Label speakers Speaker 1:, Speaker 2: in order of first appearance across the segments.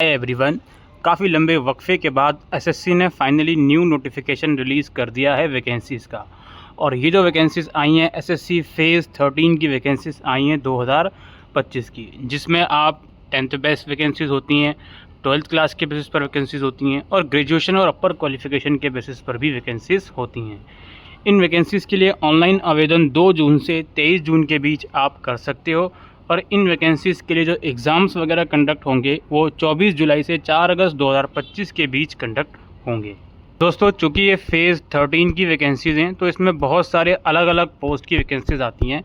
Speaker 1: Everyone, काफ़ी लंबे वक्फे के बाद एसएससी ने फाइनली न्यू नोटिफिकेशन रिलीज़ कर दिया है वैकेंसीज़ का। और ये जो वैकेंसीज़ आई हैं एसएससी फेज़ 13 की वैकेंसीज़ आई हैं 2025 की, जिसमें आप 10th बेस वैकेंसीज़ होती हैं, 12th क्लास के बेसिस पर वैकेंसीज़ होती हैं और ग्रेजुएशन और अपर क्वालिफिकेशन के बेसिस पर भी वैकेंसीज़ होती हैं। इन वैकेंसीज़ के लिए ऑनलाइन आवेदन 2 जून से 23 जून के बीच आप कर सकते हो और इन वैकेंसीज़ के लिए जो एग्ज़ाम्स वगैरह कंडक्ट होंगे वो 24 जुलाई से 4 अगस्त 2025 के बीच कंडक्ट होंगे। दोस्तों, चूँकि ये फेज़ 13 की वैकेंसीज़ हैं तो इसमें बहुत सारे अलग अलग पोस्ट की वैकेंसीज़ आती हैं।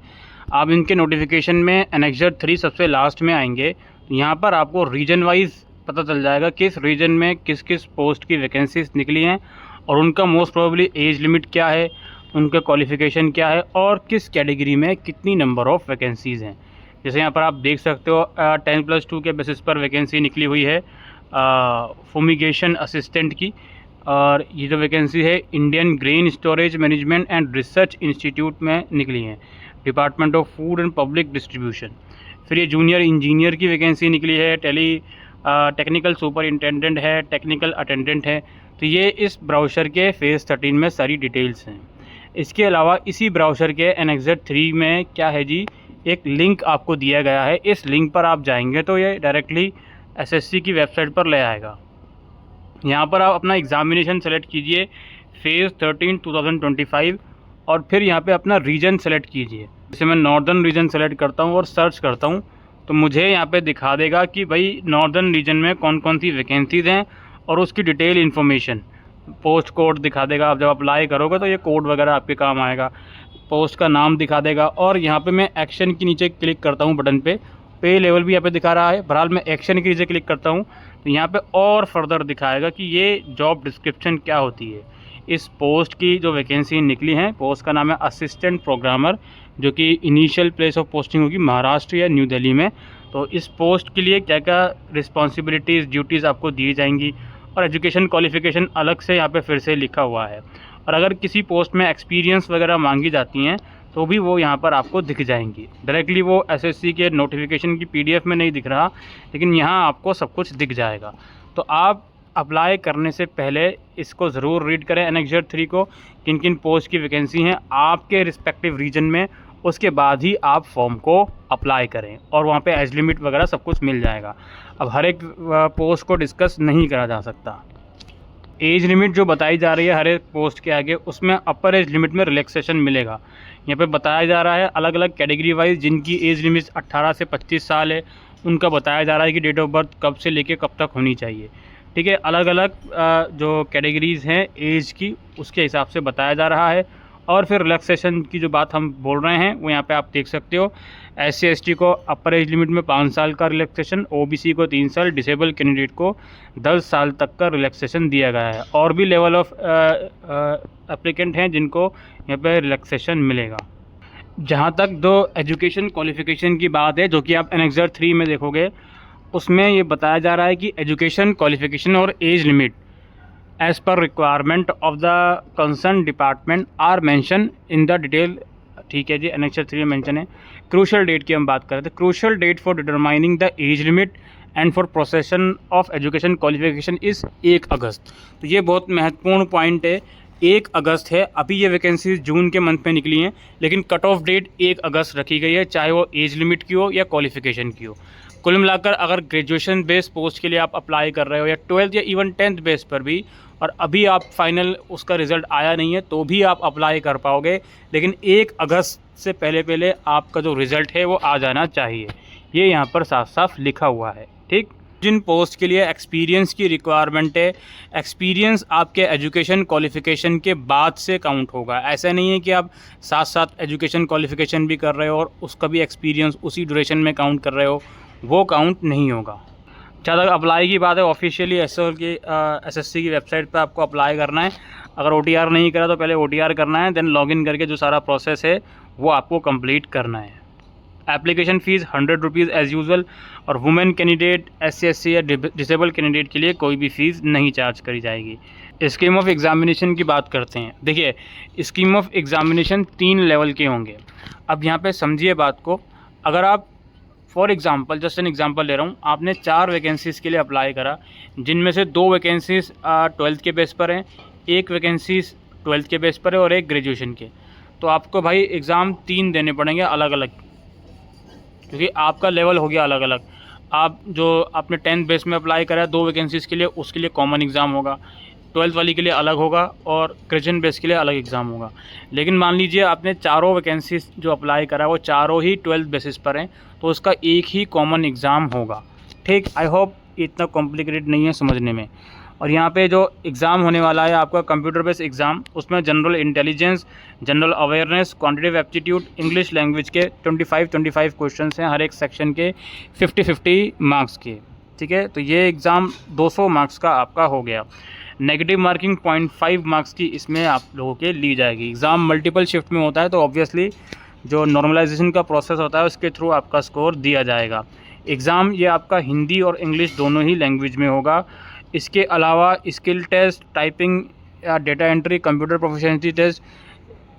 Speaker 1: आप इनके नोटिफिकेशन में एनेक्सर 3 सबसे लास्ट में आएंगे, तो यहाँ पर आपको रीजन वाइज पता चल जाएगा किस रीजन में किस किस पोस्ट की वैकेंसीज़ निकली हैं और उनका मोस्ट प्रोबेबली एज लिमिट क्या है, उनका क्वालिफ़िकेशन क्या है और किस कैटेगरी में कितनी नंबर ऑफ़ वैकेंसीज़ हैं। जैसे यहाँ पर आप देख सकते हो 10+2 के बेसिस पर वैकेंसी निकली हुई है फुमिगेशन असिस्टेंट की, और ये जो वैकेंसी है Indian grain storage management and research institute में निकली है, department of food and public distribution. फिर ये जूनियर इंजीनियर की वैकेंसी निकली है, टेक्निकल सुपरिंटेंडेंट है, टेक्निकल अटेंडेंट है। तो ये इस ब्राउज़र के फेज़ 13 में सारी डिटेल्स हैं। इसके अलावा इसी ब्राउज़र के एनेक्सर 3 में क्या है जी, एक लिंक आपको दिया गया है। इस लिंक पर आप जाएंगे तो ये डायरेक्टली एसएससी की वेबसाइट पर ले आएगा। यहाँ पर आप अपना एग्ज़ामिनेशन सेलेक्ट कीजिए फेज़ 13 2025 और फिर यहाँ पे अपना रीजन सेलेक्ट कीजिए। जैसे मैं नॉर्दर्न रीजन सेलेक्ट करता हूँ और सर्च करता हूँ तो मुझे यहाँ पे दिखा देगा कि भाई नॉर्दर्न रीजन में कौन कौन सी वैकेंसीज़ हैं और उसकी डिटेल इन्फॉर्मेशन, पोस्ट कोड दिखा देगा। आप जब अप्लाई करोगे तो ये कोड वगैरह आपके काम आएगा, पोस्ट का नाम दिखा देगा। और यहाँ पे मैं एक्शन के नीचे क्लिक करता हूँ बटन पे लेवल भी यहाँ पे दिखा रहा है। बहरहाल मैं एक्शन के नीचे क्लिक करता हूँ तो यहाँ पे और फर्दर दिखाएगा कि ये जॉब डिस्क्रिप्शन क्या होती है। इस पोस्ट की जो वैकेंसी निकली हैं, पोस्ट का नाम है असिस्टेंट प्रोग्रामर, जो कि इनिशियल प्लेस ऑफ पोस्टिंग होगी महाराष्ट्र या न्यू दिल्ली में। तो इस पोस्ट के लिए क्या क्या रिस्पॉन्सिबिलिटीज़, ड्यूटीज़ आपको दी जाएंगी और एजुकेशन क्वालिफ़िकेशन अलग से यहाँ पे फिर से लिखा हुआ है। और अगर किसी पोस्ट में एक्सपीरियंस वगैरह मांगी जाती हैं तो भी वो यहाँ पर आपको दिख जाएंगी। डायरेक्टली वो एसएससी के नोटिफिकेशन की पीडीएफ में नहीं दिख रहा, लेकिन यहाँ आपको सब कुछ दिख जाएगा। तो आप अप्लाई करने से पहले इसको ज़रूर रीड करें एनेक्सर 3 को, किन किन पोस्ट की वैकेंसी हैं आपके रिस्पेक्टिव रीजन में। उसके बाद ही आप फॉर्म को अप्लाई करें और वहाँ पे एज लिमिट वगैरह सब कुछ मिल जाएगा। अब हर एक पोस्ट को डिस्कस नहीं करा जा सकता। एज लिमिट जो बताई जा रही है हर एक पोस्ट के आगे, उसमें अपर एज लिमिट में रिलैक्सेशन मिलेगा। यहाँ पे बताया जा रहा है अलग अलग कैटेगरी वाइज जिनकी एज लिमिट 18 से 25 साल है, उनका बताया जा रहा है कि डेट ऑफ बर्थ कब से लेके कब तक होनी चाहिए। ठीक है, अलग अलग जो कैटेगरीज़ हैं एज की, उसके हिसाब से बताया जा रहा है। और फिर रिलैक्सेशन की जो बात हम बोल रहे हैं वो यहाँ पे आप देख सकते हो। SC ST को अपर एज लिमिट में 5 साल का रिलैक्सेशन, OBC को 3 साल, डिसेबल कैंडिडेट को 10 साल तक का रिलैक्सेशन दिया गया है। और भी लेवल ऑफ एप्लीकेंट हैं जिनको यहाँ पे रिलैक्सेशन मिलेगा। जहाँ तक दो एजुकेशन क्वालिफ़िकेशन की बात है, जो कि आप एनेक्सर 3 में देखोगे, उसमें ये बताया जा रहा है कि एजुकेशन क्वालिफ़िकेशन और age limit as per requirement of the concern department are mention in the detail. ठीक है जी, एनेक्सर 3 में मेंशन है। क्रूशल डेट की हम बात करें तो crucial date for determining the age limit and for procession of education qualification is 1 अगस्त। तो ये बहुत महत्वपूर्ण पॉइंट है। 1 अगस्त है। अभी ये वैकेंसीज जून के मंथ में निकली हैं, लेकिन कट ऑफ डेट 1 अगस्त रखी गई है, चाहे वो एज लिमिट की हो या क्वालिफिकेशन की हो। कुल मिलाकर अगर ग्रेजुएशन बेस पोस्ट के लिए आप अप्लाई कर रहे हो या 12th या इवन 10th बेस पर भी, और अभी आप फाइनल उसका रिज़ल्ट आया नहीं है तो भी आप अप्लाई कर पाओगे, लेकिन 1 अगस्त से पहले आपका जो रिज़ल्ट है वो आ जाना चाहिए। ये यहाँ पर साफ साफ लिखा हुआ है। ठीक, जिन पोस्ट के लिए एक्सपीरियंस की रिक्वायरमेंट है, एक्सपीरियंस आपके एजुकेशन क्वालिफ़िकेशन के बाद से काउंट होगा। ऐसा नहीं है कि आप साथ साथ एजुकेशन क्वालिफ़िकेशन भी कर रहे हो और उसका भी एक्सपीरियंस उसी ड्यूरेशन में काउंट कर रहे हो, वो काउंट नहीं होगा। जहाँ तक अप्लाई की बात है, ऑफिशियली एसएससी की वेबसाइट पर आपको अप्लाई करना है। अगर OTR नहीं करा तो पहले OTR करना है, देन लॉगिन करके जो सारा प्रोसेस है वो आपको कंप्लीट करना है। Application fees 100 rupees as usual, और वुमेन कैंडिडेट, SC SC या डिसेबल कैंडिडेट के लिए कोई भी फ़ीस नहीं चार्ज करी जाएगी। स्कीम ऑफ एग्ज़ामिनेशन की बात करते हैं। देखिए, स्कीम ऑफ एग्ज़ामिनेशन 3 लेवल के होंगे। अब यहाँ पे समझिए बात को, अगर आप for example, just an example ले रहा हूँ, आपने 4 वैकेंसीज़ के लिए अप्लाई करा, जिनमें से 2 वैकेंसीज़ 12th के बेस पर हैं, 1 वैकेंसीज़ 12th के बेस पर है और 1 ग्रेजुएशन के। तो आपको भाई एग्ज़ाम 3 देने पड़ेंगे अलग अलग, क्योंकि आपका लेवल हो गया अलग अलग। आप जो आपने 10th बेस में अप्लाई करा है 2 वैकेंसीज़ के लिए, उसके लिए कॉमन एग्ज़ाम होगा, 12th वाली के लिए अलग होगा और ग्रेजुएशन बेस के लिए अलग एग्ज़ाम होगा। लेकिन मान लीजिए आपने चारों वैकेंसीज़ जो अप्लाई करा वो चारों ही 12th बेसिस पर हैं, तो उसका एक ही कॉमन एग्ज़ाम होगा। ठीक, आई होप इतना कॉम्प्लिकेटेड नहीं है समझने में। और यहाँ पे जो एग्ज़ाम होने वाला है आपका कंप्यूटर बेस्ड एग्ज़ाम, उसमें general intelligence, general awareness, quantitative aptitude, English language के 25 क्वेश्चंस हैं, हर एक सेक्शन के 50 मार्क्स के। ठीक है, तो ये एग्ज़ाम 200 मार्क्स का आपका हो गया। नेगेटिव मार्किंग 0.5 मार्क्स की इसमें आप लोगों के ली जाएगी। एग्ज़ाम मल्टीपल शिफ्ट में होता है, तो ऑब्वियसली जो नॉर्मलाइजेशन का प्रोसेस होता है उसके थ्रू आपका स्कोर दिया जाएगा। एग्ज़ाम ये आपका हिंदी और इंग्लिश दोनों ही लैंग्वेज में होगा। इसके अलावा स्किल टेस्ट, टाइपिंग या data entry, computer proficiency test,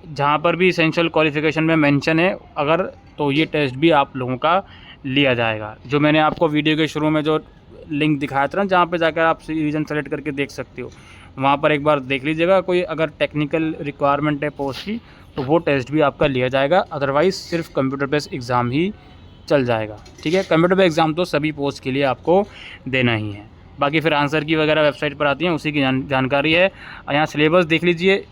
Speaker 1: जहाँ पर भी एसेंशियल क्वालिफ़िकेशन में मेंशन है अगर, तो ये टेस्ट भी आप लोगों का लिया जाएगा। जो मैंने आपको वीडियो के शुरू में जो लिंक दिखाया था ना, जहाँ पे जाकर आप रीजन सेलेक्ट करके देख सकते हो, वहाँ पर एक बार देख लीजिएगा। कोई अगर टेक्निकल रिक्वायरमेंट है पोस्ट की तो वो टेस्ट भी आपका लिया जाएगा, अदरवाइज़ सिर्फ कंप्यूटर बेस्ड एग्ज़ाम ही चल जाएगा। ठीक है, कंप्यूटर बेस्ड एग्ज़ाम तो सभी पोस्ट के लिए आपको देना ही है। बाकी फिर आंसर की वगैरह वेबसाइट पर आती हैं, उसी की जानकारी है। यहाँ सिलेबस देख लीजिए।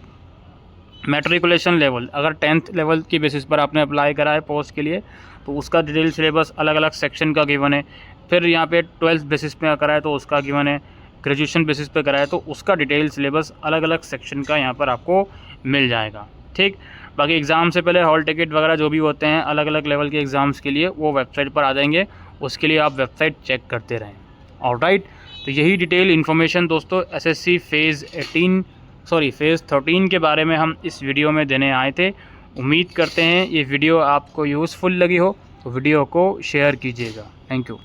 Speaker 1: मैट्रिकुलेशन लेवल, अगर 10th लेवल की बेसिस पर आपने अप्लाई करा है पोस्ट के लिए तो उसका डिटेल सिलेबस अलग अलग सेक्शन का गिवन है। फिर यहाँ पे 12th बेसिस पे करा है तो उसका गिवन है, ग्रेजुएशन बेसिस पे करा है तो उसका डिटेल सिलेबस अलग अलग सेक्शन का यहाँ पर आपको मिल जाएगा। ठीक, बाकी एग्ज़ाम से पहले हॉल टिकट वगैरह जो भी होते हैं अलग अलग लेवल के एग्ज़ाम्स के लिए, वो वेबसाइट पर आ जाएंगे, उसके लिए आप वेबसाइट चेक करते रहें। ऑलराइट, तो यही डिटेल इन्फॉर्मेशन दोस्तों एसएससी फेज़ 13 के बारे में हम इस वीडियो में देने आए थे। उम्मीद करते हैं ये वीडियो आपको यूज़फुल लगी हो, तो वीडियो को शेयर कीजिएगा। Thank you.